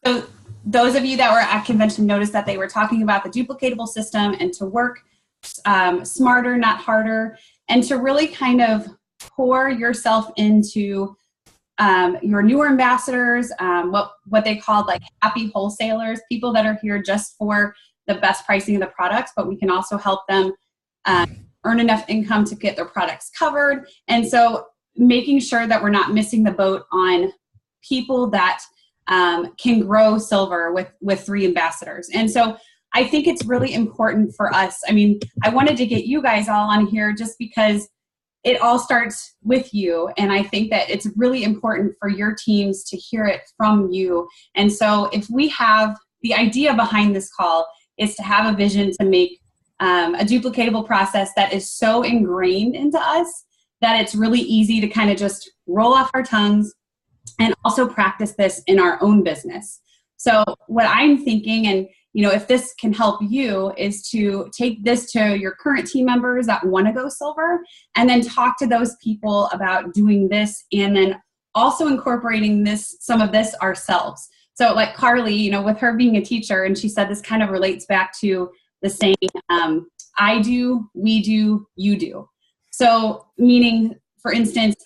So those of you that were at convention noticed that they were talking about the duplicatable system and to work smarter, not harder, and to really kind of pour yourself into your newer ambassadors, what they called like happy wholesalers, people that are here just for the best pricing of the products, but we can also help them earn enough income to get their products covered. And so making sure that we're not missing the boat on people that can grow silver with 3 ambassadors. And so I think it's really important for us. I mean, I wanted to get you guys all on here just because it all starts with you. And I think that it's really important for your teams to hear it from you. And so if we have the idea behind this call is to have a vision to make a duplicatable process that is so ingrained into us that it's really easy to kind of just roll off our tongues and also practice this in our own business. So what I'm thinking, and if this can help you, is to take this to your current team members that want to go silver and then talk to those people about doing this and then also incorporating some of this ourselves. So like Carly, with her being a teacher, and she said this kind of relates back to the saying, I do, we do, you do. So meaning, for instance,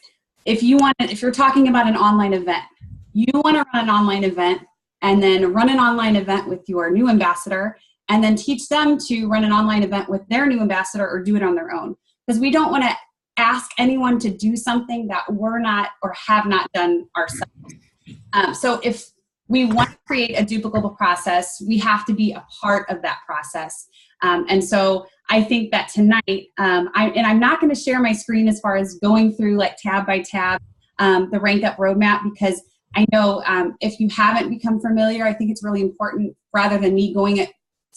if you're talking about an online event, you want to run an online event and then run an online event with your new ambassador and then teach them to run an online event with their new ambassador or do it on their own. Because we don't want to ask anyone to do something that we're not or have not done ourselves. So if we want to create a duplicable process, we have to be a part of that process. And so I think that tonight, I'm not going to share my screen as far as going through like tab by tab the rank up roadmap, because I know if you haven't become familiar, I think it's really important, rather than me going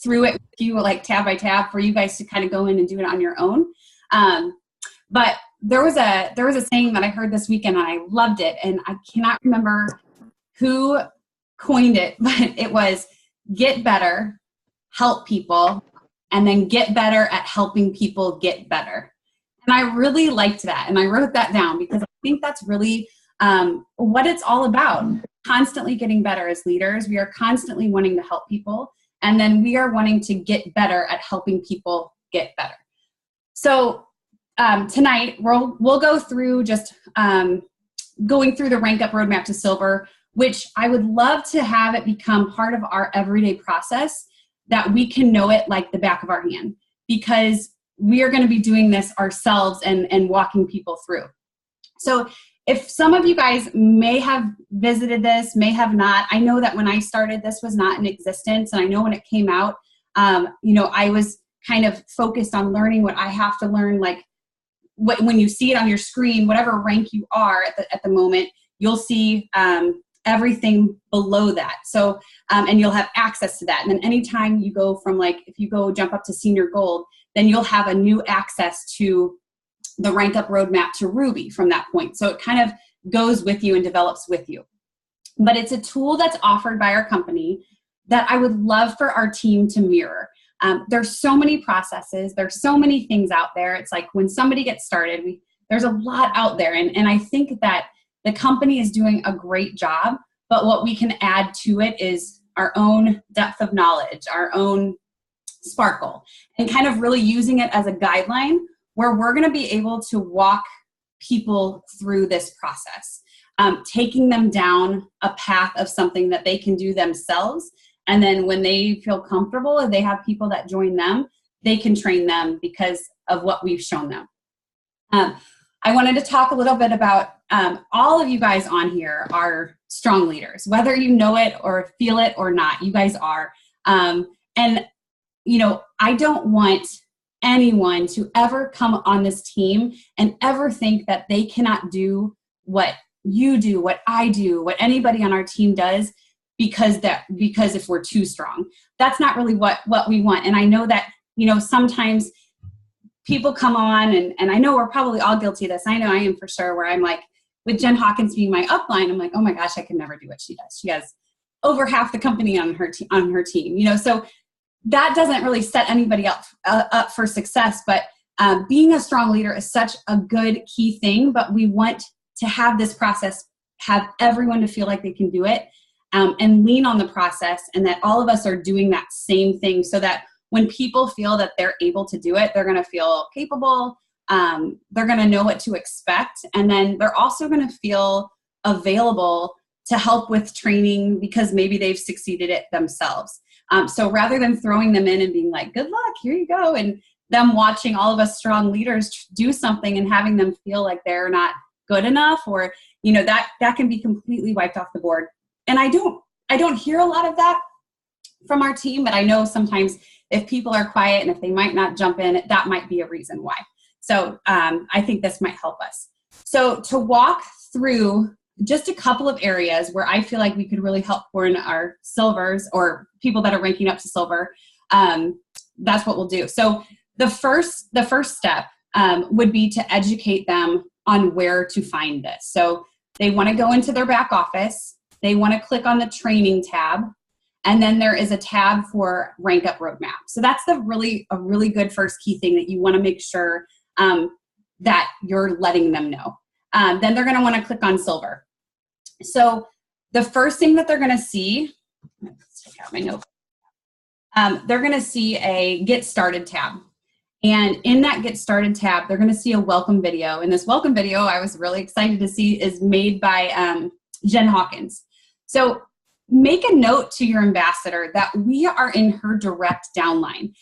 through it with you like tab by tab, for you guys to kind of go in and do it on your own. But there was a saying that I heard this weekend and I loved it, and I cannot remember who coined it, but it was get better, help people, and then get better at helping people get better. And I really liked that, and I wrote that down because I think that's really what it's all about. Constantly getting better as leaders. We are constantly wanting to help people, and then we are wanting to get better at helping people get better. So tonight we'll go through just going through the rank up roadmap to silver, which I would love to have it become part of our everyday process, that we can know it like the back of our hand, because we are going to be doing this ourselves and walking people through. So if some of you guys may have visited this, may have not, I know that when I started, this was not in existence. And I know when it came out, I was kind of focused on learning what I have to learn. Like when you see it on your screen, whatever rank you are at the moment, you'll see everything below that. So, and you'll have access to that. And then anytime you go from if you go jump up to senior gold, then you'll have a new access to the rank up roadmap to Ruby from that point. So it kind of goes with you and develops with you. But it's a tool that's offered by our company that I would love for our team to mirror. There's so many processes. There's so many things out there. It's like when somebody gets started, there's a lot out there. And I think that the company is doing a great job, but what we can add to it is our own depth of knowledge, our own sparkle, and kind of really using it as a guideline where we're going to be able to walk people through this process, taking them down a path of something that they can do themselves. And then when they feel comfortable and they have people that join them, they can train them because of what we've shown them. I wanted to talk a little bit about all of you guys on here are strong leaders, whether you know it or feel it or not, you guys are. And, I don't want anyone to ever come on this team and ever think that they cannot do what you do, what I do, what anybody on our team does, because if we're too strong. That's not really what we want. And I know that, sometimes people come on, and I know we're probably all guilty of this. I know I am for sure, where I'm like, with Jen Hawkins being my upline, I'm like, oh my gosh, I could never do what she does. She has over half the company on her team, so that doesn't really set anybody up for success. But being a strong leader is such a good key thing, but we want to have this process, have everyone to feel like they can do it. and lean on the process, and that all of us are doing that same thing, so that when people feel that they're able to do it, they're going to feel capable. They're going to know what to expect. And then they're also going to feel available to help with training because maybe they've succeeded it themselves. So rather than throwing them in and being like, good luck, here you go, and them watching all of us strong leaders do something and having them feel like they're not good enough, or, that can be completely wiped off the board. And I don't hear a lot of that from our team, but I know sometimes if people are quiet and if they might not jump in, that might be a reason why. So I think this might help us. So to walk through just a couple of areas where I feel like we could really help pour in our silvers or people that are ranking up to silver, that's what we'll do. So the first step would be to educate them on where to find this. So they want to go into their back office. They want to click on the training tab. And then there is a tab for rank up roadmap. So that's a really good first key thing that you want to make sure that you're letting them know. Then they're going to want to click on silver. So the first thing that they're going to see, let's take out my note. They're going to see a Get Started tab. And in that Get Started tab, they're going to see a welcome video. And this welcome video, I was really excited to see, is made by Jen Hawkins. So make a note to your ambassador that we are in her direct downline.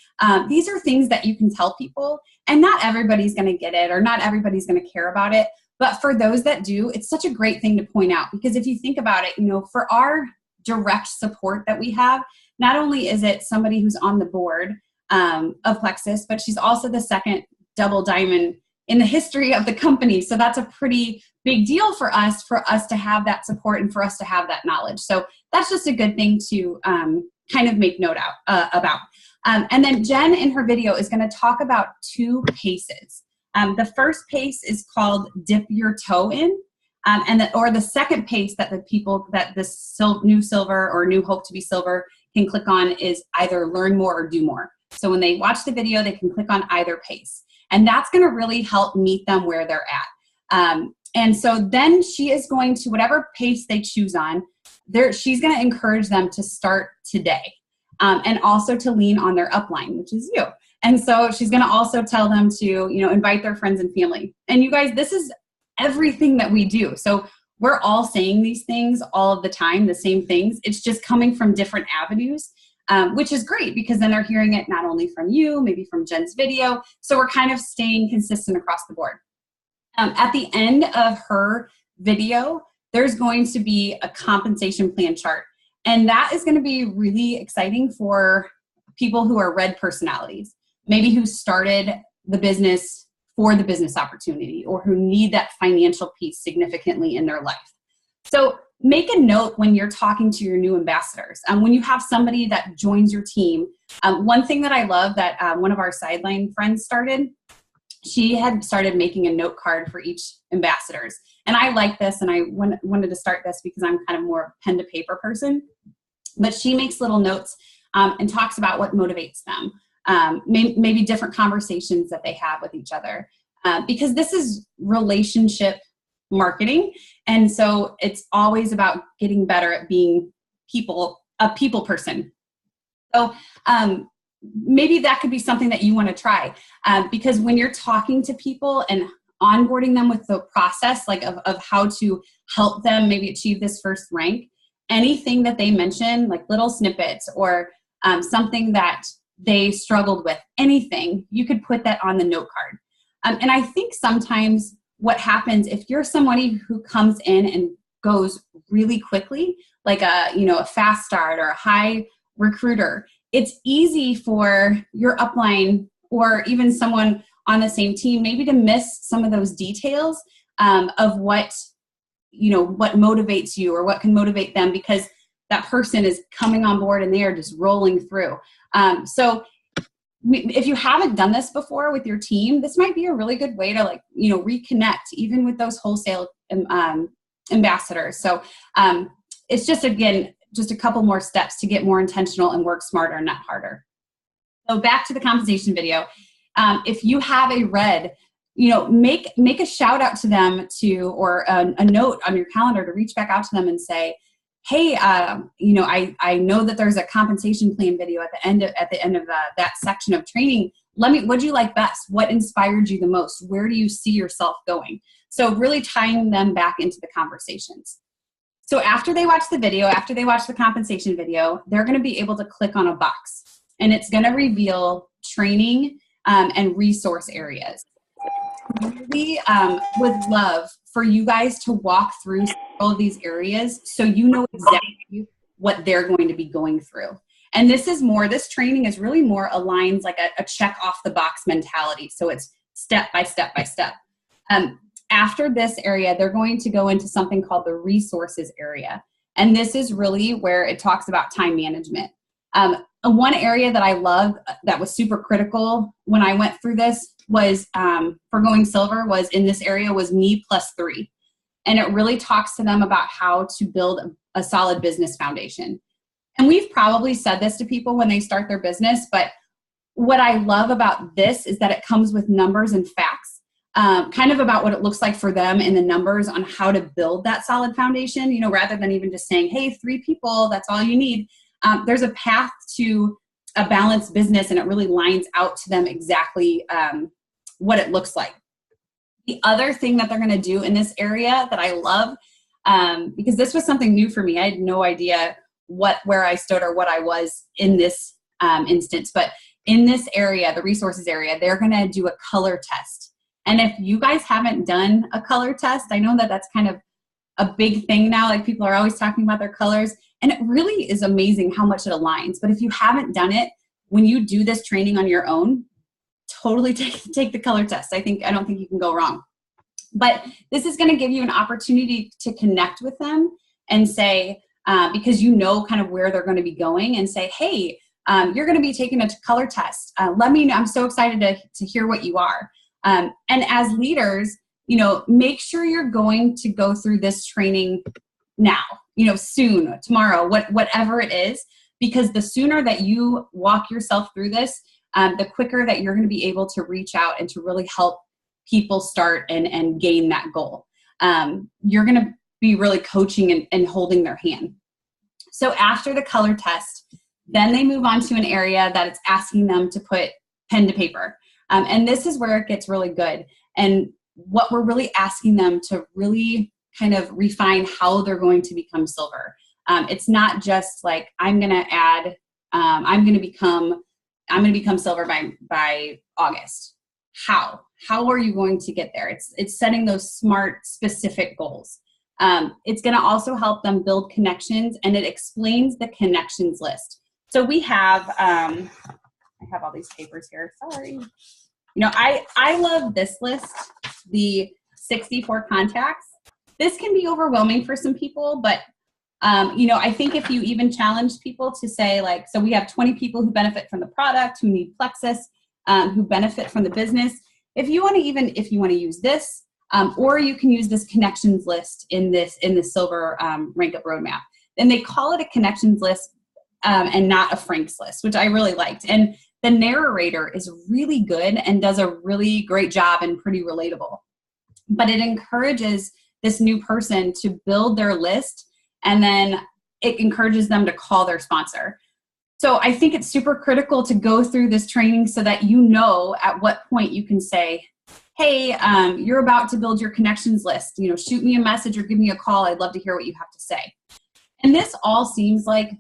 These are things that you can tell people, and not everybody's going to get it, or not everybody's going to care about it. But for those that do, it's such a great thing to point out, because if you think about it, for our direct support that we have, not only is it somebody who's on the board of Plexus, but she's also the second double diamond in the history of the company. So that's a pretty big deal for us to have that support and for us to have that knowledge. So that's just a good thing to kind of make note about. And then Jen in her video is going to talk about 2 paces. The first pace is called Dip Your Toe In. Or the second pace that the people that this new silver or new hope to be silver can click on is either learn more or do more. So when they watch the video, they can click on either pace. And that's going to really help meet them where they're at. And so then she is going to, whatever pace they choose on, she's going to encourage them to start today, and also to lean on their upline, which is you. And so she's going to also tell them to, invite their friends and family. And you guys, this is everything that we do. So we're all saying these things all of the time, the same things. It's just coming from different avenues. Which is great, because then they're hearing it not only from you, maybe from Jen's video. So we're kind of staying consistent across the board. At the end of her video, there's going to be a compensation plan chart. And that is going to be really exciting for people who are red personalities, maybe who started the business for the business opportunity, or who need that financial piece significantly in their life. So make a note when you're talking to your new ambassadors. When you have somebody that joins your team, one thing that I love that one of our sideline friends started, she had started making a note card for each ambassadors. And I like this, and I wanted to start this because I'm kind of more a pen to paper person. But she makes little notes and talks about what motivates them, maybe different conversations that they have with each other. Because this is relationship marketing. And so it's always about getting better at being a people person. So maybe that could be something that you want to try, because when you're talking to people and onboarding them with the process, like of how to help them maybe achieve this first rank, anything that they mention, like little snippets or something that they struggled with, anything, you could put that on the note card. And I think sometimes what happens if you're somebody who comes in and goes really quickly, like a fast start or a high recruiter, it's easy for your upline or even someone on the same team maybe to miss some of those details of what motivates you or what can motivate them, because that person is coming on board and they are just rolling through. So if you haven't done this before with your team, this might be a really good way to reconnect even with those wholesale ambassadors. So it's just a couple more steps to get more intentional and work smarter, not harder. So back to the compensation video. If you have a red, make a shout out to them or a note on your calendar to reach back out to them and say, hey, I know that there's a compensation plan video at the end of that section of training. What'd you like best? What inspired you the most? Where do you see yourself going? So really tying them back into the conversations. So after they watch the video, after they watch the compensation video, they're going to be able to click on a box, and it's going to reveal training and resource areas. Really would love for you guys to walk through all of these areas so you know exactly what they're going to be going through. And this training is really more aligns like a check off the box mentality. So it's step by step by step. After this area, they're going to go into something called the resources area. And this is really where it talks about time management. One area that I love that was super critical when I went through this was for going silver was in this area was me plus 3. And it really talks to them about how to build a solid business foundation. And we've probably said this to people when they start their business, but what I love about this is that it comes with numbers and facts, kind of about what it looks like for them in the numbers on how to build that solid foundation, rather than even just saying, hey, 3 people, that's all you need. There's a path to a balanced business, and it really lines out to them exactly what it looks like. The other thing that they're going to do in this area that I love, because this was something new for me, I had no idea where I stood or what I was in this instance, but in this area, the resources area, they're going to do a color test. And if you guys haven't done a color test, I know that that's kind of a big thing now, like people are always talking about their colors, and it really is amazing how much it aligns. But if you haven't done it, when you do this training on your own, totally take the color test. I don't think you can go wrong. But this is going to give you an opportunity to connect with them and say, because kind of where they're going to be going, and say, hey, you're going to be taking a color test. Let me know. I'm so excited to hear what you are. And as leaders, make sure you're going to go through this training now, soon, tomorrow, whatever it is, because the sooner that you walk yourself through this, the quicker that you're going to be able to reach out and to really help people start and gain that goal. You're going to be really coaching and holding their hand. So after the color test, then they move on to an area that it's asking them to put pen to paper. And this is where it gets really good. And what we're really asking them to really kind of refine how they're going to become silver. It's not just like, I'm going to become silver by August. How are you going to get there? It's setting those smart, specific goals. It's going to also help them build connections, and it explains the connections list. So we have, I have all these papers here. Sorry. I love this list, the 64 contacts. This can be overwhelming for some people, but I think if you even challenge people to say, like, so we have 20 people who benefit from the product, who need Plexus, who benefit from the business. If you want to use this, or you can use this connections list in the silver rank up roadmap. And they call it a connections list and not a Frank's list, which I really liked. And the narrator is really good and does a really great job and pretty relatable. But it encourages this new person to build their list, and then it encourages them to call their sponsor. So I think it's super critical to go through this training so that at what point you can say, hey, you're about to build your connections list. Shoot me a message or give me a call. I'd love to hear what you have to say. And this all seems like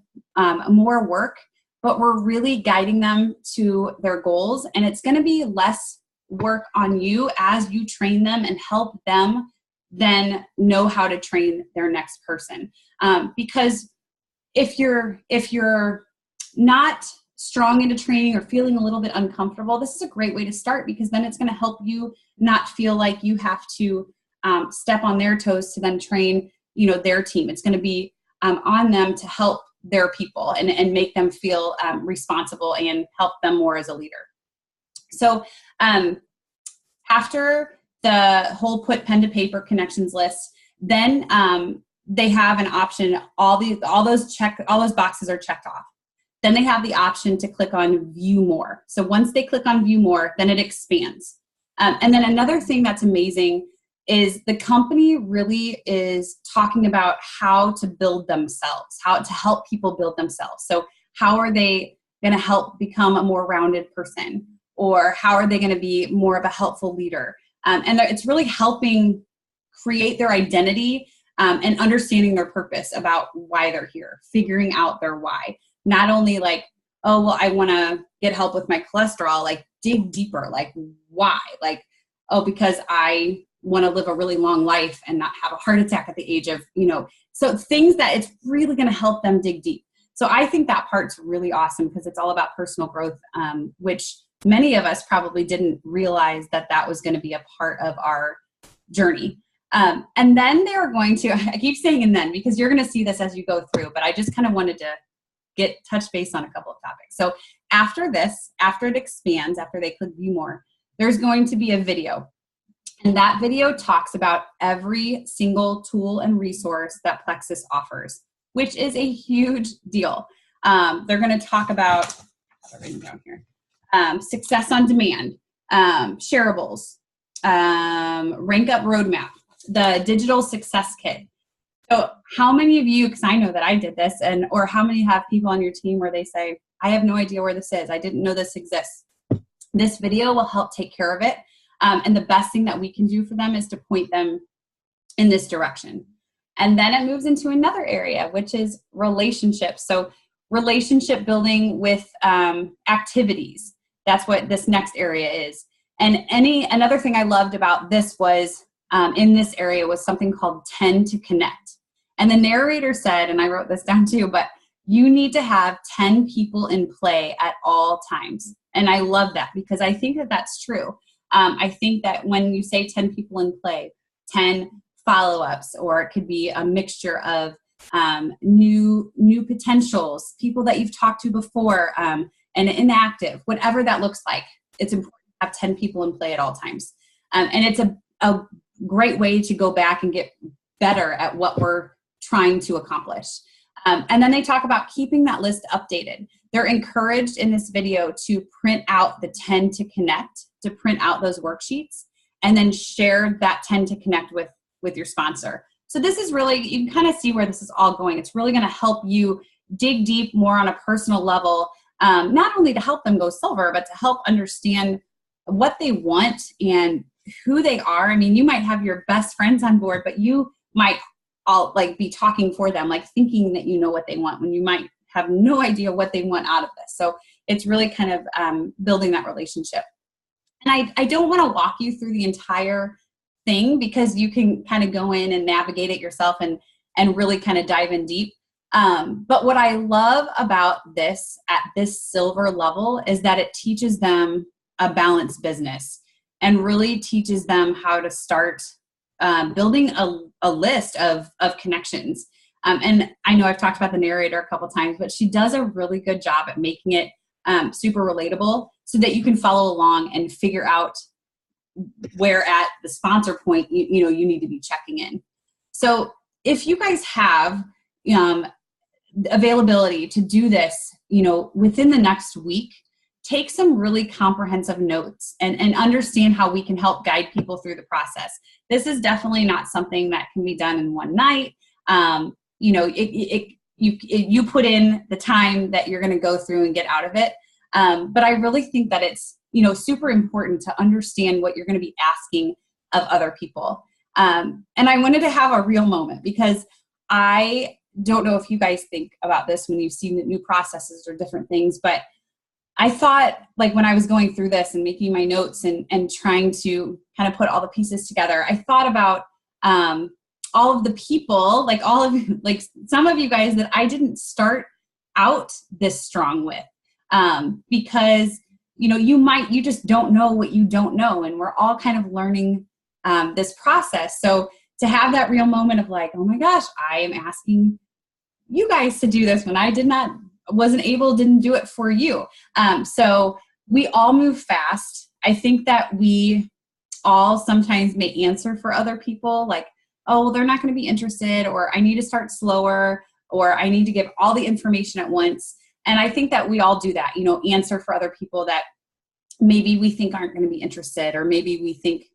more work, but we're really guiding them to their goals. And it's going to be less work on you as you train them and help them then know how to train their next person. Because if you're not strong into training or feeling a little bit uncomfortable, this is a great way to start, because then it's going to help you not feel like you have to step on their toes to then train, their team. It's going to be on them to help their people and make them feel responsible and help them more as a leader. So after the whole put pen to paper connections list, then they have an option. All those boxes are checked off. Then they have the option to click on view more. So once they click on view more, then it expands. And then another thing that's amazing is the company really is talking about how to build themselves, how to help people build themselves. So how are they going to help become a more rounded person? Or how are they going to be more of a helpful leader? And it's really helping create their identity and understanding their purpose about why they're here, figuring out their why. Not only like, oh, well, I want to get help with my cholesterol, like dig deeper, like why? Like, oh, because I want to live a really long life and not have a heart attack at the age of, so things that it's really going to help them dig deep. So I think that part's really awesome because it's all about personal growth, which many of us probably didn't realize that that was going to be a part of our journey. And then they're going to, I keep saying and then, because you're going to see this as you go through, but I just kind of wanted to touch base on a couple of topics. So after this, after it expands, after they click view more, there's going to be a video. And that video talks about every single tool and resource that Plexus offers, which is a huge deal. They're going to talk about, down here, success on demand, shareables, rank up roadmap, the digital success kit. So how many of you, because I know that I did this, or how many have people on your team where they say, I have no idea where this is. I didn't know this exists. This video will help take care of it. And the best thing that we can do for them is to point them in this direction. And then it moves into another area, which is relationships. So relationship building with activities. That's what this next area is. And another thing I loved about this was in this area was something called 10 to connect. And the narrator said, and I wrote this down too, but you need to have 10 people in play at all times. And I love that because I think that that's true. I think that when you say 10 people in play, 10 follow-ups, or it could be a mixture of new potentials, people that you've talked to before, and inactive, whatever that looks like, it's important to have 10 people in play at all times. And it's a great way to go back and get better at what we're trying to accomplish. And then they talk about keeping that list updated. They're encouraged in this video to print out the 10 to connect, to print out those worksheets, and then share that 10 to connect with your sponsor. So this is really, you can kind of see where this is all going. It's really going to help you dig deep more on a personal level, not only to help them go silver, but to help understand what they want and who they are. I mean, you might have your best friends on board, but you might all like be talking for them, like thinking that you know what they want when you might have no idea what they want out of this. So it's really kind of building that relationship. And I don't want to walk you through the entire thing because you can kind of go in and navigate it yourself and really kind of dive in deep. But what I love about this at this silver level is that it teaches them a balanced business and really teaches them how to start building a list of connections. And I know I've talked about the narrator a couple times, but she does a really good job at making it super relatable so that you can follow along and figure out where at the sponsor point, you need to be checking in. So if you guys have availability to do this, within the next week, take some really comprehensive notes and understand how we can help guide people through the process. This is definitely not something that can be done in one night. You put in the time that you're going to go through and get out of it. But I really think that it's, super important to understand what you're going to be asking of other people. And I wanted to have a real moment because I don't know if you guys think about this when you've seen the new processes or different things, but I thought, like, when I was going through this and making my notes and trying to kind of put all the pieces together, I thought about all of the people, like all of you, like some of you guys that I didn't start out this strong with, because, you just don't know what you don't know. And we're all kind of learning this process. So to have that real moment of like, oh my gosh, I am asking you guys to do this when I didn't do it for you. So we all move fast. I think that we all sometimes may answer for other people like, oh, well, they're not going to be interested, or I need to start slower, or I need to give all the information at once. And I think that we all do that, answer for other people that maybe we think aren't going to be interested, or maybe we think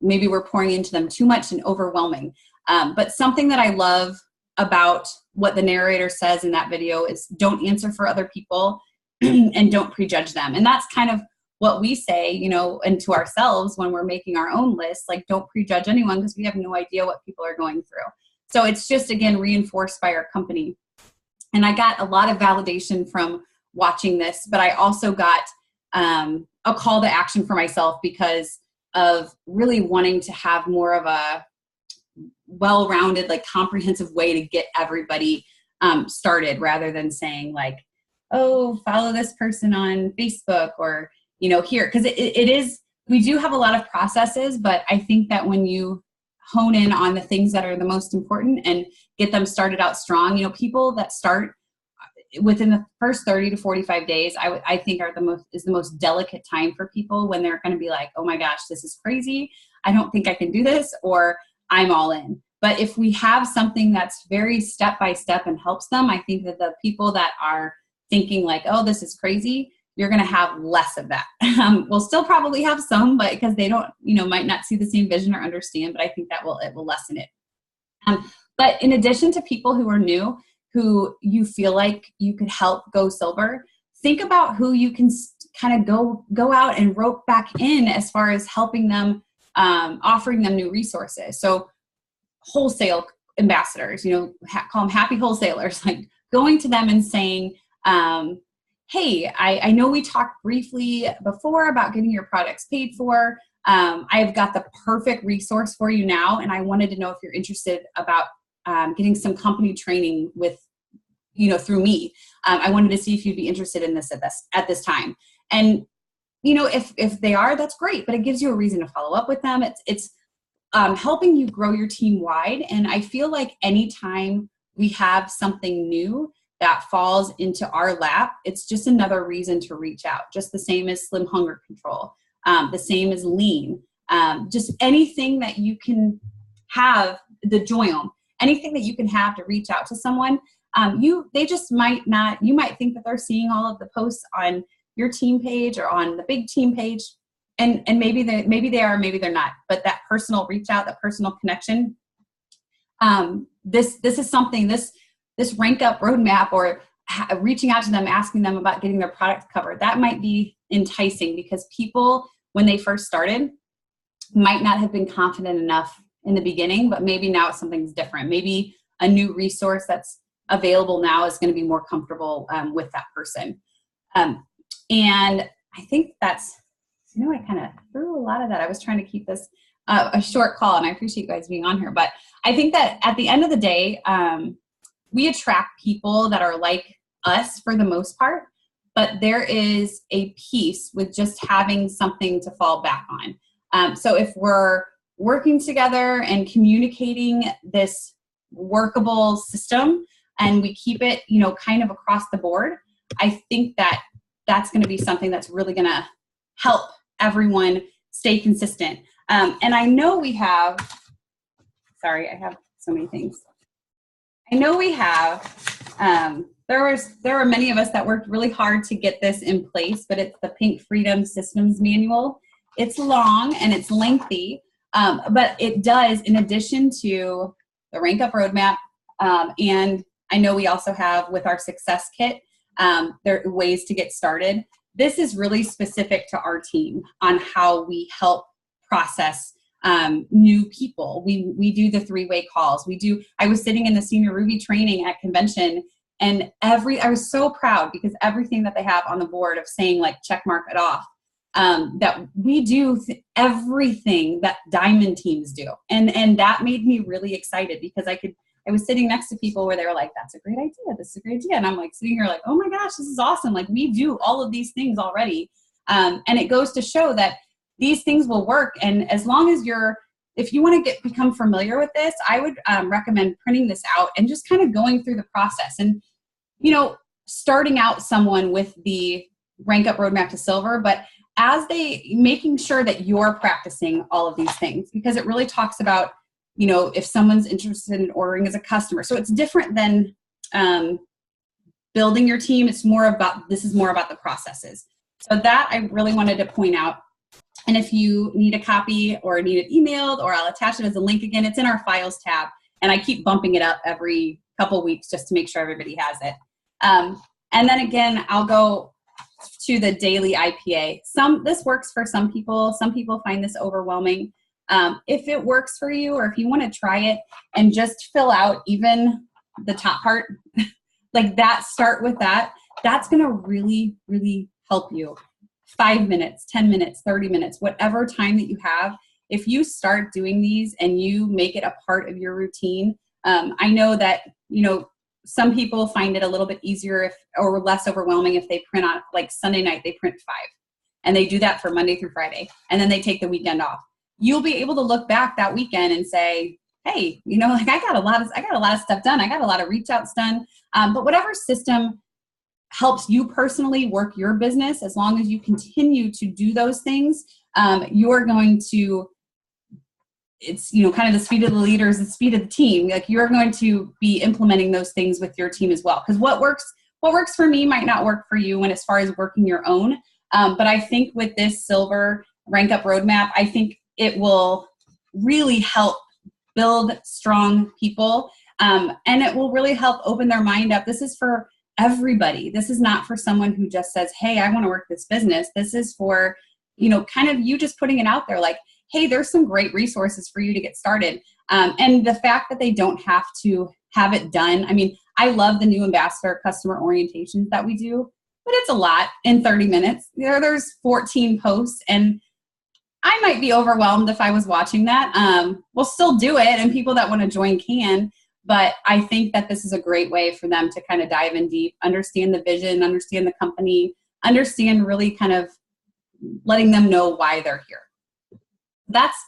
maybe we're pouring into them too much and overwhelming. But something that I love about what the narrator says in that video is don't answer for other people and don't prejudge them. And that's kind of what we say, you know, and to ourselves when we're making our own list, like don't prejudge anyone because we have no idea what people are going through. So it's just, again, reinforced by our company. And I got a lot of validation from watching this, but I also got a call to action for myself because of really wanting to have more of a well-rounded, like comprehensive way to get everybody started, rather than saying like, oh, follow this person on Facebook or, you know, here. Because it is, we do have a lot of processes, but I think that when you hone in on the things that are the most important and get them started out strong, you know, people that start within the first 30 to 45 days, I think is the most delicate time for people, when they're going to be like, oh my gosh, this is crazy. I don't think I can do this, or I'm all in. But if we have something that's very step-by-step and helps them, I think that the people that are thinking like, oh, this is crazy, you're going to have less of that. We'll still probably have some, but because they don't, you know, might not see the same vision or understand, but I think that it will lessen it. But in addition to people who are new, who you feel like you could help go silver, think about who you can kind of go out and rope back in as far as helping them, offering them new resources. So wholesale ambassadors, you know, call them happy wholesalers, like going to them and saying, hey, I know we talked briefly before about getting your products paid for. I've got the perfect resource for you now, and I wanted to know if you're interested about getting some company training with, you know, through me. I wanted to see if you'd be interested in this at this time. And, you know, if they are, that's great, but it gives you a reason to follow up with them. It's helping you grow your team wide. And I feel like anytime we have something new that falls into our lap, it's just another reason to reach out. Just the same as Slim Hunger Control, the same as Lean, just anything that you can have, the Joyome, anything that you can have to reach out to someone. They just might not, you might think that they're seeing all of the posts on your team page or on the big team page. And maybe they are, maybe they're not, but that personal reach out, that personal connection, this is something, this rank up roadmap, or reaching out to them, asking them about getting their products covered, that might be enticing, because people, when they first started, might not have been confident enough in the beginning, but maybe now something's different. Maybe a new resource that's available now is going to be more comfortable with that person. And I think that's, you know, I kind of threw a lot of that. I was trying to keep this a short call, and I appreciate you guys being on here. But I think that at the end of the day, we attract people that are like us for the most part, but there is a piece with just having something to fall back on. So if we're working together and communicating this workable system, and we keep it, you know, kind of across the board, I think that that's going to be something that's really going to help everyone stay consistent. And I know we have, sorry, I have so many things. I know we have, there were many of us that worked really hard to get this in place, but it's the P.I.N.K Freedom Systems Manual. It's long and it's lengthy, but it does, in addition to the Rank Up Roadmap, and I know we also have with our Success Kit, there are ways to get started. This is really specific to our team on how we help process new people. We do the 3-way calls. I was sitting in the Senior Ruby training at convention, and I was so proud, because everything that they have on the board of saying like check mark it off, that we do everything that diamond teams do. And that made me really excited, because I was sitting next to people where they were like, that's a great idea. This is a great idea. And I'm like sitting here like, oh my gosh, this is awesome. Like, we do all of these things already. And it goes to show that these things will work. And as long as if you want to become familiar with this, I would recommend printing this out and just kind of going through the process. And, you know, starting out someone with the Rank Up Roadmap to Silver, but making sure that you're practicing all of these things, because it really talks about, you know, if someone's interested in ordering as a customer. So it's different than building your team. This is more about the processes. So that I really wanted to point out. And if you need a copy or need it emailed, or I'll attach it as a link again, it's in our files tab. And I keep bumping it up every couple weeks just to make sure everybody has it. And then again, I'll go to the daily IPA. This works for some people. Some people find this overwhelming. If it works for you, or if you want to try it and just fill out even the top part, like that, start with that. That's going to really, really help you. 5 minutes, 10 minutes, 30 minutes, whatever time that you have. If you start doing these and you make it a part of your routine, I know that, some people find it a little bit easier or less overwhelming if they print on, like Sunday night, they print 5, and they do that for Monday through Friday, and then they take the weekend off. You'll be able to look back that weekend and say, hey, like I got a lot of stuff done. I got a lot of reach outs done. But whatever system helps you personally work your business, as long as you continue to do those things, you're going to, it's, kind of the speed of the leaders, the speed of the team. Like, you're going to be implementing those things with your team as well. Because what works for me might not work for you when, as far as working your own. But I think with this Silver Rank Up Roadmap, I think it will really help build strong people. And it will really help open their mind up. This is for everybody. This is not for someone who just says, hey, I want to work this business. This is for, kind of you just putting it out there, like, hey, there's some great resources for you to get started. And the fact that they don't have to have it done. I mean, I love the new ambassador customer orientations that we do, but it's a lot in 30 minutes. There's 14 posts, and I might be overwhelmed if I was watching that. We'll still do it, and people that want to join can. But I think that this is a great way for them to kind of dive in deep, understand the vision, understand the company, understand really kind of letting them know why they're here. That's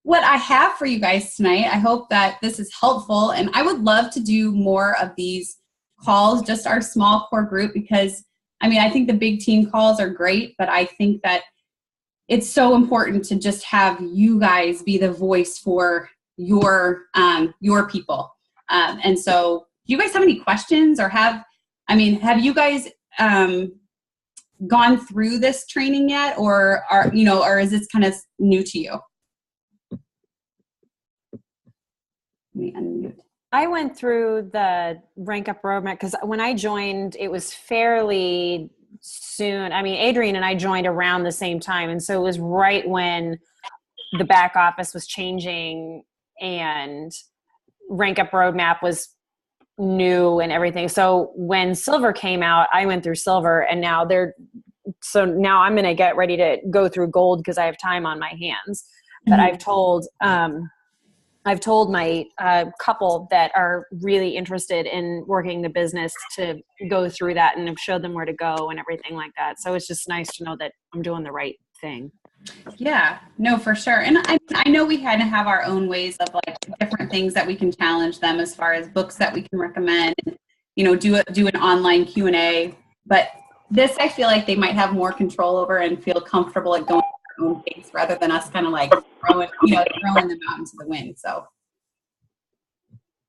what I have for you guys tonight. I hope that this is helpful, and I would love to do more of these calls, just our small core group, because I think the big team calls are great, but I think that it's so important to just have you guys be the voice for your people. And so, do you guys have any questions, or have you guys gone through this training yet, or or is this kind of new to you? Let me unmute. I went through the Rank Up Roadmap because when I joined, it was fairly soon. Adrienne and I joined around the same time, and so it was right when the back office was changing and Rank Up Roadmap was new and everything. So when Silver came out, I went through Silver, and now I'm going to get ready to go through Gold because I have time on my hands. But I've told my couple that are really interested in working the business to go through that, and have showed them where to go and everything like that. So it's just nice to know that I'm doing the right thing. Yeah, no, for sure. And I know we kind of have our own ways of like different things that we can challenge them, as far as books that we can recommend, do an online Q&A. But this, I feel like they might have more control over and feel comfortable at going at their own pace, rather than us kind of like throwing them out into the wind. So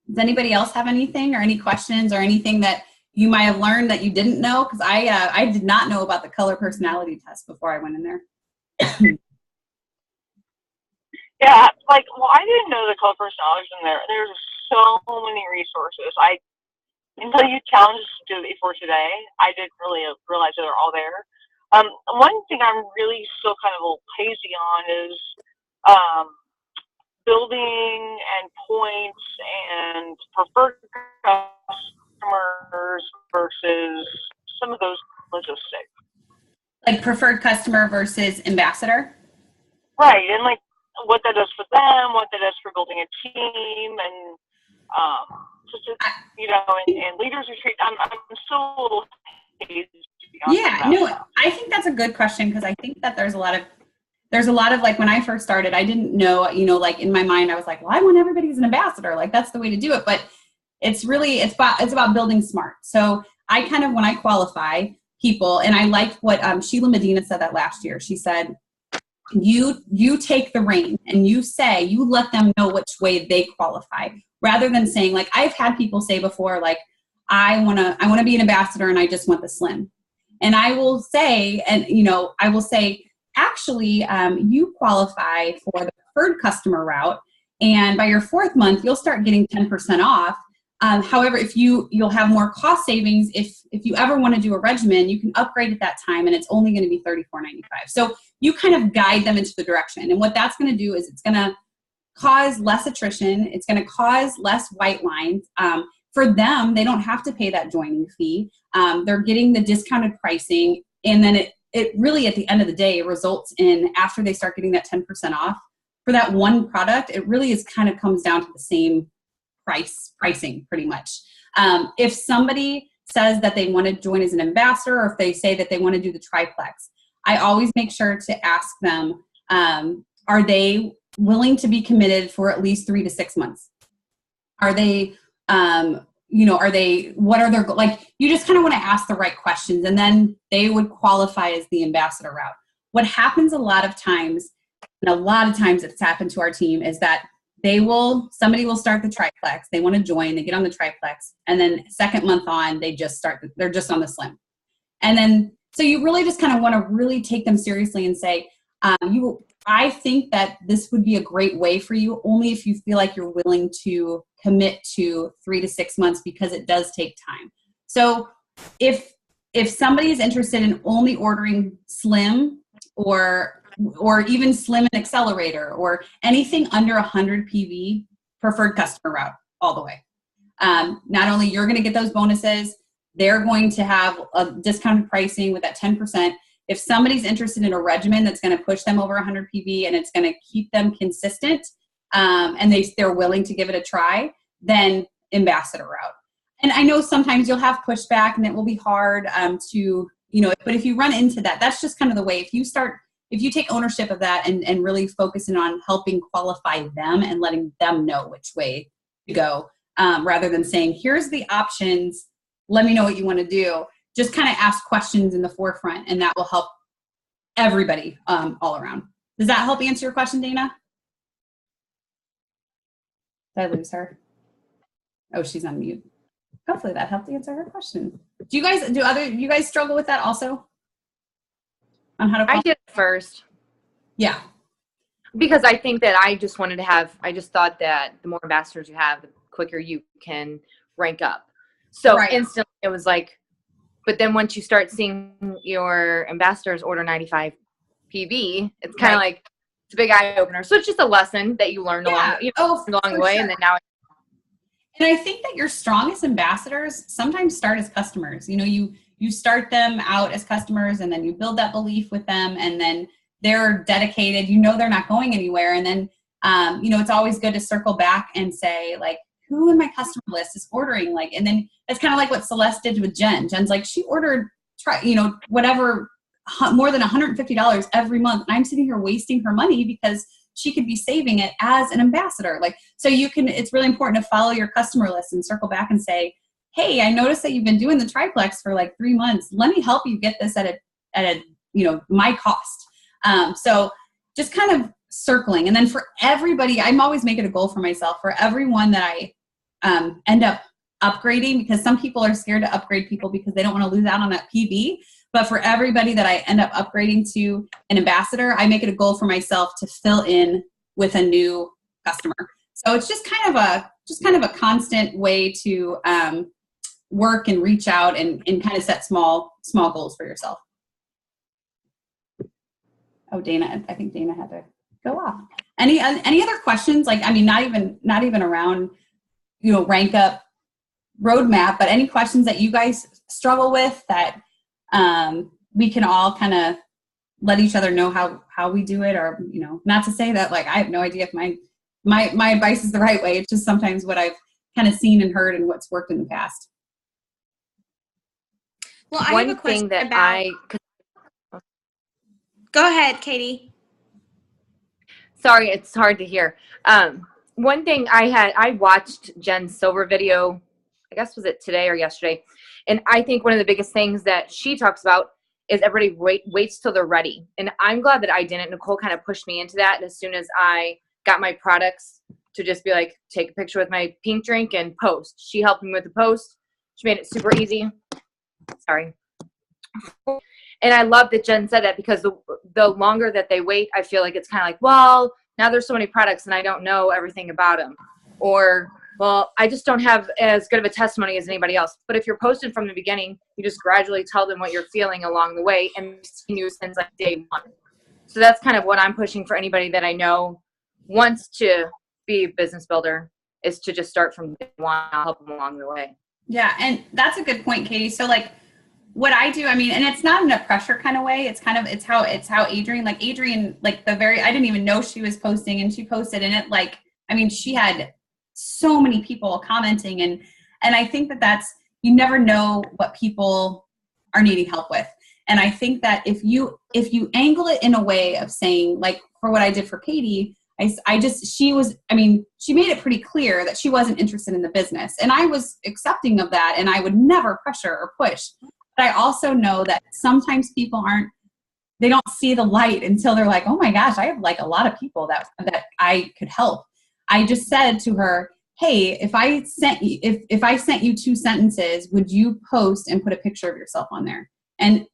does anybody else have anything, or any questions, or anything that you might have learned that you didn't know? Because I did not know about the color personality test before I went in there. Yeah, I didn't know the color personalities in there. There's so many resources. Until you challenged us to do it before today, I didn't really realize that they're all there. One thing I'm really still kind of a little hazy on is building and points and preferred customers versus some of those logistics. Like preferred customer versus ambassador? Right, and what that does for them, what that does for building a team, and and leaders retreat. I'm still a little hazy. Yeah, no, I think that's a good question, because I think that there's a lot of like, when I first started, I didn't know, like in my mind, I was like, well, I want everybody as an ambassador. Like, that's the way to do it. But it's about building smart. So I kind of, when I qualify people, and I liked what Sheila Medina said that last year. She said, you take the reign and you let them know which way they qualify, rather than saying, like, I've had people say before, like, I want to be an ambassador and I just want the slim. And I will say, actually, you qualify for the preferred customer route. And by your 4th month, you'll start getting 10% off. However, you'll have more cost savings if you ever want to do a regimen, you can upgrade at that time, and it's only going to be $34.95. So you kind of guide them into the direction. And what that's going to do is it's going to cause less attrition. It's going to cause less white lines. For them, they don't have to pay that joining fee. They're getting the discounted pricing, and then it really, at the end of the day, results in, after they start getting that 10% off for that one product, it really is kind of comes down to the same pricing pretty much. If somebody says that they want to join as an ambassador, or if they say that they want to do the triplex, I always make sure to ask them, are they willing to be committed for at least 3 to 6 months? Are they, what are their, you just kind of want to ask the right questions, and then they would qualify as the ambassador route. What happens a lot of times, and a lot of times it's happened to our team, is that somebody will start the triplex, they want to join, they get on the triplex, and then 2nd month on, they're just on the slim. And then, so you really just kind of want to really take them seriously and say, I think that this would be a great way for you, only if you feel like you're willing to commit to 3 to 6 months, because it does take time. So if somebody is interested in only ordering slim, or even slim and accelerator, or anything under 100 PV, preferred customer route all the way. Not only you're going to get those bonuses, they're going to have a discounted pricing with that 10%. If somebody's interested in a regimen that's going to push them over 100 PV and it's going to keep them consistent, and they're willing to give it a try, then ambassador route. And I know sometimes you'll have pushback, and it will be hard but if you run into that, that's just kind of the way. If you take ownership of that and really focusing on helping qualify them and letting them know which way to go, rather than saying, here's the options, let me know what you want to do. Just kind of ask questions in the forefront, and that will help everybody all around. Does that help answer your question, Dana? Did I lose her? Oh, she's on mute. Hopefully that helped answer her question. Do you guys struggle with that also? On how to I did first. Yeah. Because I think that I just thought that the more ambassadors you have, the quicker you can rank up. So right. Instantly it was like, but then once you start seeing your ambassadors order 95 PV, it's kind of right. Like, it's a big eye opener. So it's just a lesson that you learned along the way. Sure. And then now. And I think that your strongest ambassadors sometimes start as customers. You start them out as customers, and then you build that belief with them, and then they're dedicated. They're not going anywhere. And then, it's always good to circle back and say, like, who in my customer list is ordering? And then it's kind of like what Celeste did with Jen. Jen's like, she ordered, whatever, more than $150 every month. And I'm sitting here wasting her money because she could be saving it as an ambassador. So it's really important to follow your customer list and circle back and say, hey, I noticed that you've been doing the triplex for 3 months. Let me help you get this at my cost. So just kind of circling. And then for everybody, I'm always making a goal for myself, for everyone that I end up upgrading, because some people are scared to upgrade people because they don't want to lose out on that PV. But for everybody that I end up upgrading to an ambassador, I make it a goal for myself to fill in with a new customer. So it's just kind of a constant way to work and reach out and kind of set small goals for yourself. Oh, Dana, I think Dana had to go off. Any other questions? Not even around, rank up roadmap, but any questions that you guys struggle with that we can all kind of let each other know how we do it, or, not to say that I have no idea if my advice is the right way. It's just sometimes what I've kind of seen and heard and what's worked in the past. Well, I have a question Go ahead, Katie. Sorry, it's hard to hear. One thing I watched Jen's silver video, I guess was it today or yesterday, and I think one of the biggest things that she talks about is everybody waits till they're ready. And I'm glad that I didn't. Nicole kind of pushed me into that. And as soon as I got my products, to just be like, take a picture with my pink drink and post. She helped me with the post. She made it super easy. Sorry. And I love that Jen said that, because the longer that they wait, I feel like it's kind of like, well, now there's so many products and I don't know everything about them. Or, well, I just don't have as good of a testimony as anybody else. But if you're posted from the beginning, you just gradually tell them what you're feeling along the way, and continue since like day one. So that's kind of what I'm pushing for anybody that I know wants to be a business builder, is to just start from day one. I'll help them along the way. Yeah, and that's a good point, Katie. So like what I do, I mean, and it's not in a pressure kind of way. It's kind of, it's how Adrienne, like I didn't even know she was posting, and she posted, and it like, I mean, she had so many people commenting, and I think that's, you never know what people are needing help with. And I think that if you angle it in a way of saying, like for what I did for Katie, she made it pretty clear that she wasn't interested in the business, and I was accepting of that, and I would never pressure or push. But I also know that sometimes people they don't see the light until they're like, oh my gosh, I have like a lot of people that I could help. I just said to her, hey, if I sent you 2 sentences, would you post and put a picture of yourself on there? And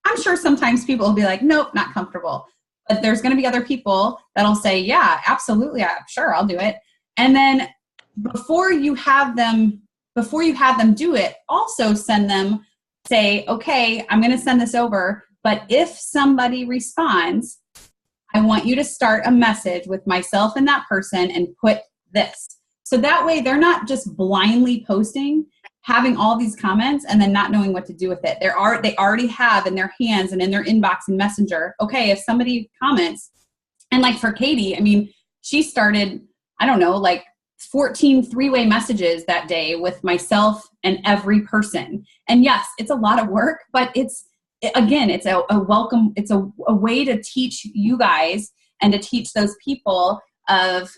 I'm sure sometimes people will be like, nope, not comfortable. But there's going to be other people that'll say, yeah, absolutely, sure, I'll do it. And then before you have them do it, also say, okay, I'm going to send this over, but if somebody responds, I want you to start a message with myself and that person and put this. So that way they're not just blindly posting, having all these comments and then not knowing what to do with it. They already have in their hands and in their inbox and Messenger, okay, if somebody comments, and like for Katie, I mean, she started, I don't know, like 14 three-way messages that day with myself and every person. And yes, it's a lot of work, but it's a way to teach you guys and to teach those people of,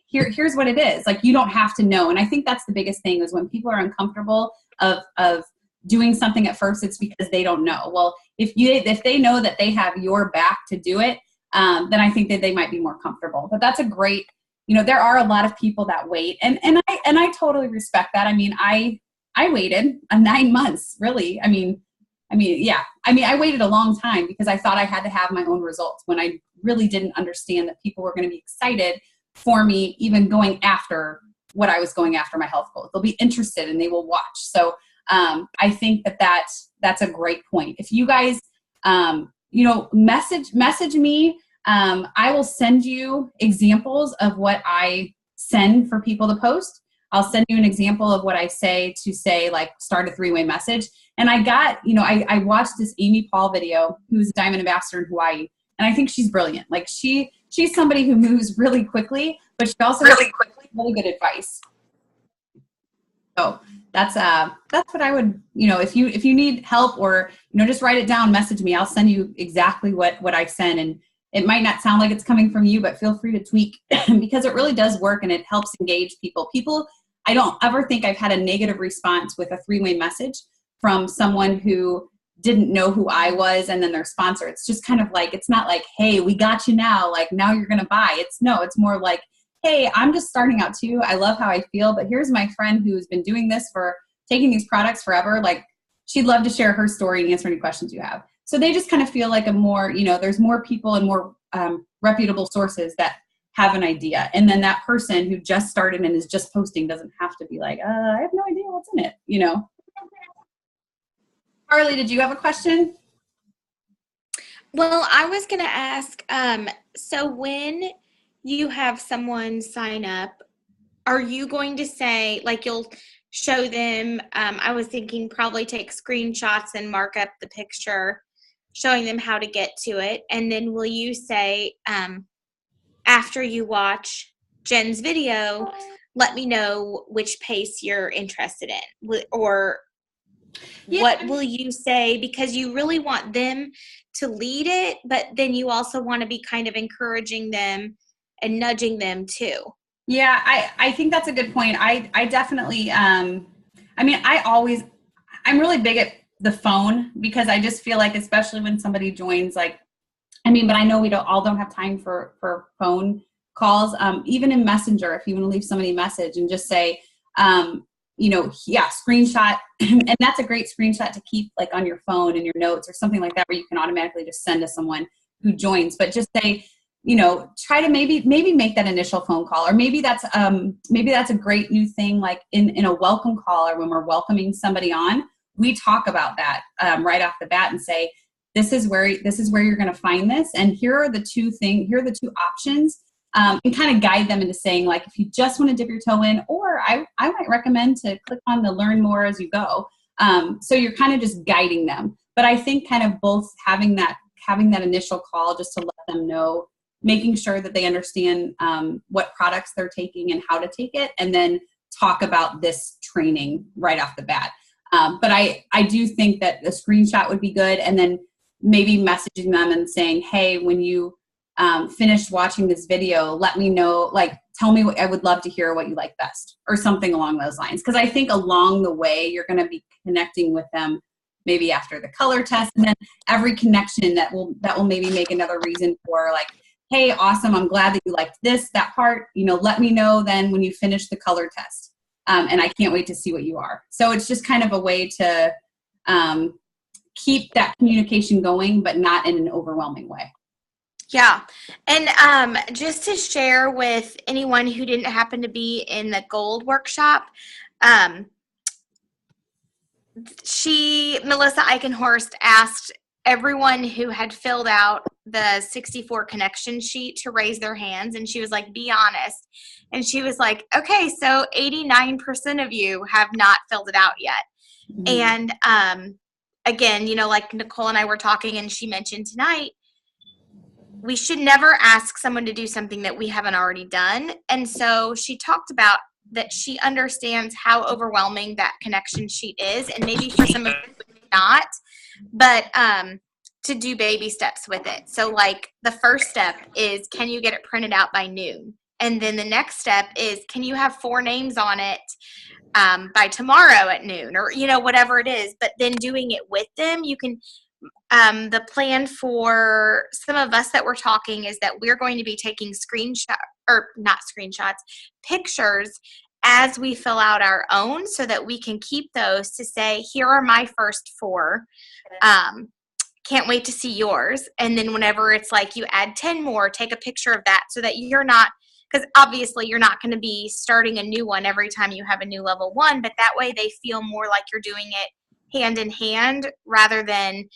here's what it is. Like, you don't have to know. And I think that's the biggest thing, is when people are uncomfortable of doing something at first, it's because they don't know. Well, if they know that they have your back to do it, then I think that they might be more comfortable. But that's a great, there are a lot of people that wait, and I totally respect that. I mean, I waited 9 months, really. I waited a long time because I thought I had to have my own results, when I really didn't understand that people were going to be excited for me, even going after what I was going after, my health goals. They'll be interested and they will watch. So I think that's a great point. If you guys, message me, I will send you examples of what I send for people to post. I'll send you an example of what I say to say, like, start a 3-way message. And I got, I watched this Amy Paul video, who's a Diamond Ambassador in Hawaii. And I think she's brilliant. Like, she's somebody who moves really quickly, but she also has really good advice. So that's what I would, if you need help, or, just write it down, message me. I'll send you exactly what I send. And it might not sound like it's coming from you, but feel free to tweak because it really does work, and it helps engage people. I don't ever think I've had a negative response with a 3-way message from someone who didn't know who I was and then their sponsor. It's just kind of like, it's not like, hey, we got you now, like now you're going to buy. It's more like, hey, I'm just starting out too. I love how I feel, but here's my friend who's been doing this taking these products forever. Like, she'd love to share her story and answer any questions you have. So they just kind of feel like there's more people and more reputable sources that have an idea. And then that person who just started and is just posting doesn't have to be like, I have no idea what's in it, Harley, did you have a question? Well, I was going to ask, so when you have someone sign up, are you going to say, like, you'll show them, I was thinking probably take screenshots and mark up the picture, showing them how to get to it. And then will you say, after you watch Jen's video, let me know which pace you're interested in? Or what will you say? Because you really want them to lead it, but then you also want to be kind of encouraging them and nudging them too. Yeah, I think that's a good point. I definitely, I'm really big at the phone, because I just feel like, especially when somebody joins, but I know we don't have time for phone calls. Even in Messenger, if you want to leave somebody a message and just say, screenshot. And that's a great screenshot to keep like on your phone in your notes or something like that, where you can automatically just send to someone who joins. But just say, try to maybe make that initial phone call, or maybe that's a great new thing, like in a welcome call, or when we're welcoming somebody on, we talk about that right off the bat and say, this is where you're going to find this, and here are the two options, and kind of guide them into saying, like, if you just want to dip your toe in, or I might recommend to click on the learn more as you go. So you're kind of just guiding them. But I think kind of both having that initial call just to let them know, making sure that they understand what products they're taking and how to take it, and then talk about this training right off the bat. But I do think that the screenshot would be good, and then maybe messaging them and saying, hey, when you finished watching this video, let me know, like, tell me I would love to hear what you like best, or something along those lines. Because I think along the way, you're going to be connecting with them maybe after the color test, and then every connection that will maybe make another reason for, like, hey, awesome, I'm glad that you liked that part, let me know then when you finish the color test. And I can't wait to see what you are. So it's just kind of a way to keep that communication going, but not in an overwhelming way. Yeah. And just to share with anyone who didn't happen to be in the gold workshop, Melissa Eichenhorst asked everyone who had filled out the 64 connection sheet to raise their hands, and she was like, be honest. And she was like, okay, so 89% of you have not filled it out yet. Mm-hmm. And again, like Nicole and I were talking, and she mentioned tonight, we should never ask someone to do something that we haven't already done. And so she talked about that she understands how overwhelming that connection sheet is, and maybe for some of you not, but to do baby steps with it. So like the first step is, can you get it printed out by noon? And then the next step is, can you have 4 names on it by tomorrow at noon, or whatever it is. But then doing it with them, you can the plan for some of us that we're talking is that we're going to be taking pictures as we fill out our own, so that we can keep those to say, here are my first 4. Can't wait to see yours. And then whenever it's like you add 10 more, take a picture of that, so that you're not, because obviously you're not going to be starting a new one every time you have a new level 1, but that way they feel more like you're doing it hand in hand, rather than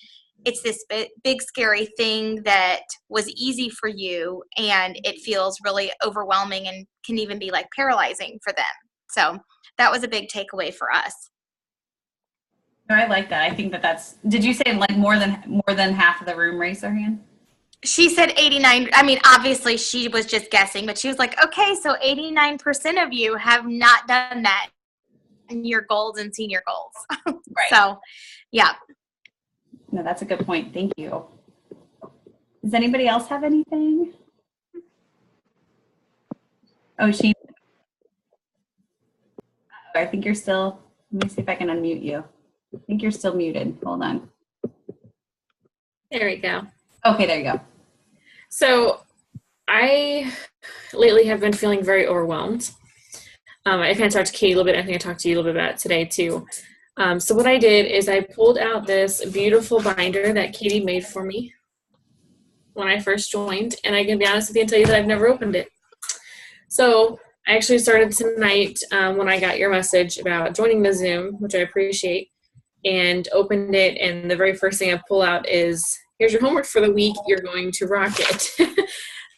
it's this big scary thing that was easy for you and it feels really overwhelming and can even be like paralyzing for them. So that was a big takeaway for us. I like that. I think that's, did you say like more than half of the room raised their hand? She said 89. I mean, obviously she was just guessing, but she was like, okay, so 89% of you have not done that in your goals and senior goals. Right. So, yeah. No, that's a good point. Thank you. Does anybody else have anything? Oh, I think you're still, let me see if I can unmute you. I think you're still muted. Hold on. There we go. Okay, there you go. So I lately have been feeling very overwhelmed. I kind of talked to Katie a little bit. I think I talked to you a little bit about it today too. So what I did is I pulled out this beautiful binder that Katie made for me when I first joined, and I can be honest with you and tell you that I've never opened it. So I actually started tonight when I got your message about joining the Zoom, which I appreciate, and opened it, and the very first thing I pull out is, here's your homework for the week, you're going to rock it.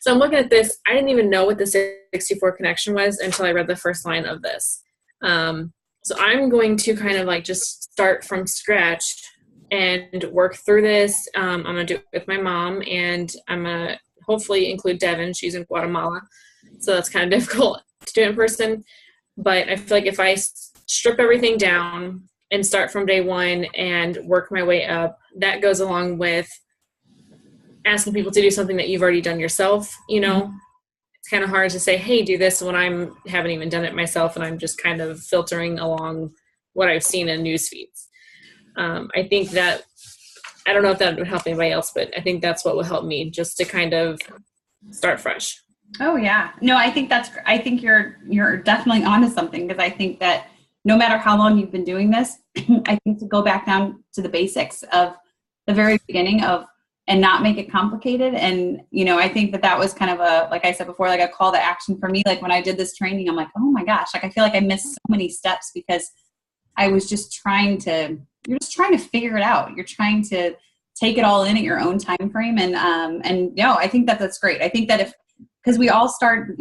So I'm looking at this, I didn't even know what the 64 connection was until I read the first line of this. So I'm going to kind of like just start from scratch and work through this. I'm going to do it with my mom, and I'm going to hopefully include Devin. She's in Guatemala, so that's kind of difficult to do in person. But I feel like if I strip everything down and start from day one and work my way up, that goes along with asking people to do something that you've already done yourself. It's kind of hard to say, hey, do this, when I haven't even done it myself, and I'm just kind of filtering along what I've seen in news feeds. I think that, I don't know if that would help anybody else, but I think that's what will help me, just to kind of start fresh. Oh yeah. No, I think you're definitely onto something, because I think that no matter how long you've been doing this, I think to go back down to the basics of the very beginning and not make it complicated. And, I think that was kind of like I said before, like a call to action for me. Like when I did this training, I'm like, oh my gosh, like I feel like I missed so many steps because I was just you're just trying to figure it out. You're trying to take it all in at your own time frame. And I think that's great. I think that because we all start,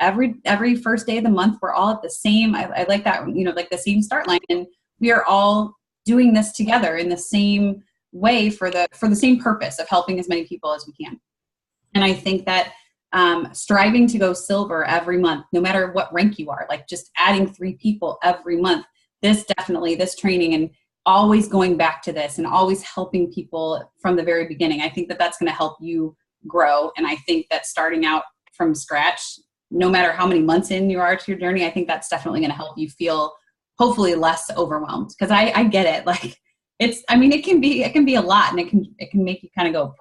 every first day of the month, we're all at the same, I like that, like the same start line, and we are all doing this together in the same way for the same purpose of helping as many people as we can. And I think that striving to go silver every month, no matter what rank you are, like just adding 3 people every month, this training and always going back to this and always helping people from the very beginning, I think that's going to help you grow. And I think that starting out from scratch, no matter how many months in you are to your journey, I think that's definitely going to help you feel hopefully less overwhelmed. Because I get it. Like it can be a lot, and it can make you kind of go,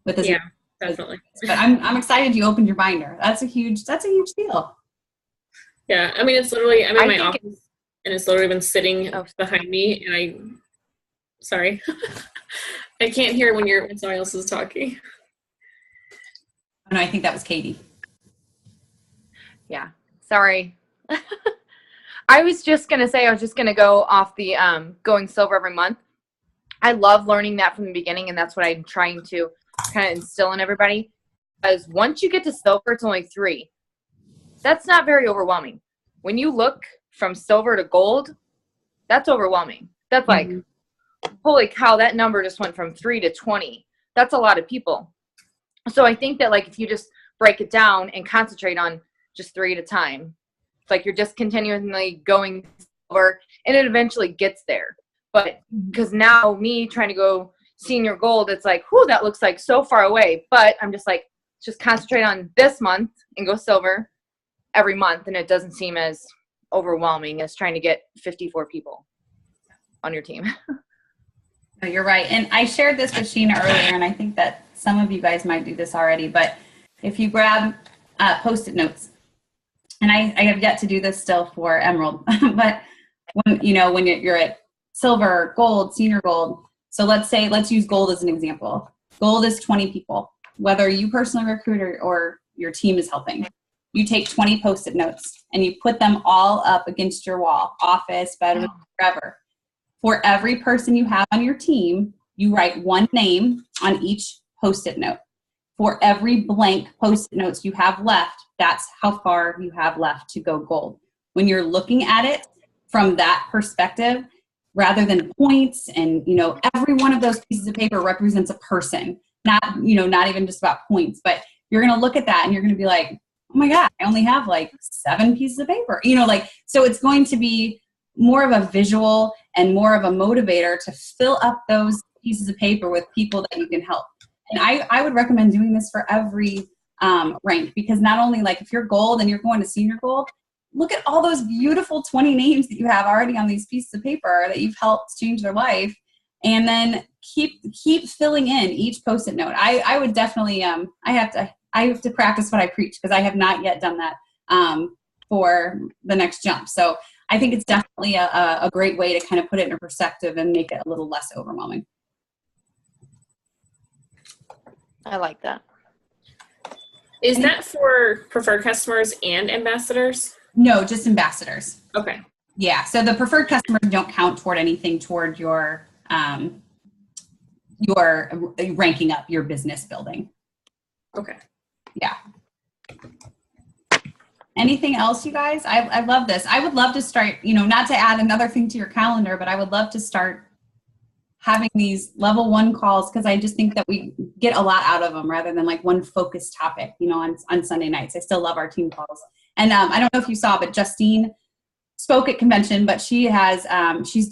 with this. Yeah, definitely. But I'm excited you opened your binder. That's a huge deal. Yeah, I mean, it's literally, I'm in my office, and it's literally been sitting behind me, and sorry, I can't hear when somebody else is talking. No, I think that was Katie. Yeah, sorry. I was just going to go off the going silver every month. I love learning that from the beginning, and that's what I'm trying to kind of instill in everybody. Because once you get to silver, it's only 3. That's not very overwhelming. When you look from silver to gold, that's overwhelming. That's like, holy cow, that number just went from 3 to 20. That's a lot of people. So I think that like if you just break it down and concentrate on just 3 at a time, it's like you're just continually going over, and it eventually gets there. But because now me trying to go senior gold, it's like, whoo, that looks like so far away. But I'm just like, just concentrate on this month and go silver every month, and it doesn't seem as overwhelming as trying to get 54 people on your team. No, you're right. And I shared this with Sheena earlier, and I think that some of you guys might do this already, but if you grab Post-it notes, and I have yet to do this still for Emerald, but when you're at silver, gold, senior gold, so let's use gold as an example. Gold is 20 people, whether you personally recruit or your team is helping. You take 20 Post-it notes and you put them all up against your wall, office, bedroom, wherever. For every person you have on your team, you write one name on each Post-it note. For every blank Post-it notes you have left, that's how far you have left to go gold. When you're looking at it from that perspective, rather than points and, every one of those pieces of paper represents a person, not even just about points, but you're going to look at that and you're going to be like, oh my God, I only have like 7 pieces of paper, so it's going to be more of a visual and more of a motivator to fill up those pieces of paper with people that you can help. And I would recommend doing this for every rank, because not only like if you're gold and you're going to senior gold, look at all those beautiful 20 names that you have already on these pieces of paper that you've helped change their life. And then keep filling in each Post-it note. I would definitely, I have to practice what I preach, because I have not yet done that for the next jump. So I think it's definitely a great way to kind of put it in perspective and make it a little less overwhelming. I like that. Is that for preferred customers and ambassadors? No, just ambassadors. Okay. Yeah. So the preferred customers don't count toward anything toward your ranking up your business building. Okay. Yeah. Anything else, you guys? I love this. I would love to start, not to add another thing to your calendar, but I would love to start having these level 1 calls, because I just think that we get a lot out of them rather than like one focused topic, on Sunday nights. I still love our team calls. And I don't know if you saw, but Justine spoke at convention, but she has, she's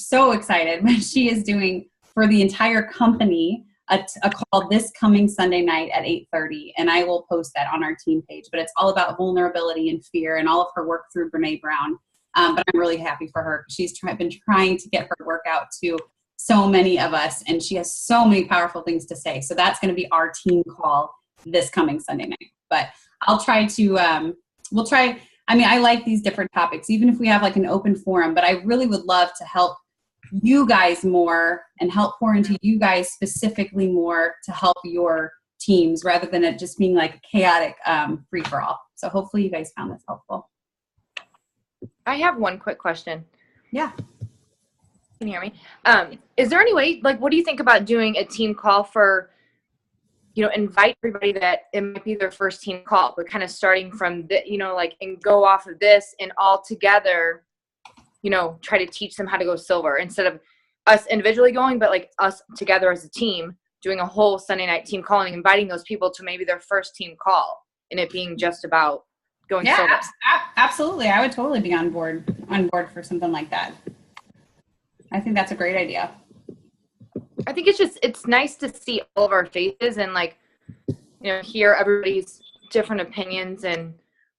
so excited, but she is doing for the entire company a call this coming Sunday night at 8:30, and I will post that on our team page. But it's all about vulnerability and fear, and all of her work through Brene Brown. But I'm really happy for her. She's been trying to get her work out to so many of us, and she has so many powerful things to say. So that's going to be our team call this coming Sunday night. But I'll try to, I mean, I like these different topics, even if we have like an open forum, but I really would love to help you guys more and help pour into you guys specifically more to help your teams rather than it just being like a chaotic free for all. So hopefully you guys found this helpful. I have one quick question. Yeah. Can you hear me? Is there any way, like, what do you think about doing a team call for, you know, invite everybody that it might be their first team call, but kind of starting from the, you know, like, and go off of this and all together, you know, try to teach them how to go silver instead of us individually going, but like us together as a team doing a whole Sunday night team calling, inviting those people to maybe their first team call and it being just about going silver. Absolutely. I would totally be on board for something like that. I think that's a great idea. I think it's nice to see all of our faces and like, you know, hear everybody's different opinions and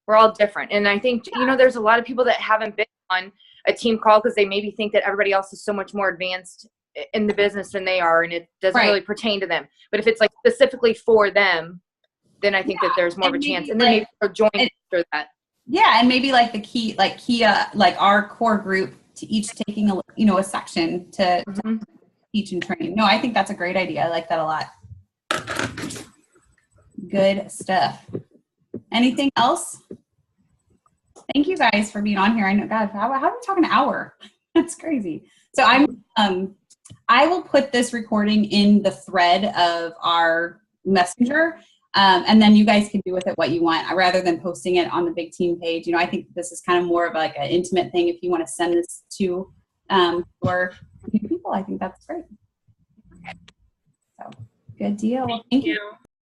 we're all different. And I think, you know, there's a lot of people that haven't been on a team call because they maybe think that everybody else is so much more advanced in the business than they are and it doesn't really pertain to them. But if it's like specifically for them, then I think that there's more of a chance. And then maybe they'll join after that. Yeah, and maybe like the key, like Kia, like our core group to each taking a, you know, a section to teach and train. No, I think that's a great idea. I like that a lot. Good stuff. Anything else? Thank you guys for being on here. I know, God, how do we talk an hour? That's crazy. So I will put this recording in the thread of our messenger. And then you guys can do with it what you want rather than posting it on the big team page. You know, I think this is kind of more of like an intimate thing. If you want to send this to your people, I think that's great. So good deal. Well, thank you.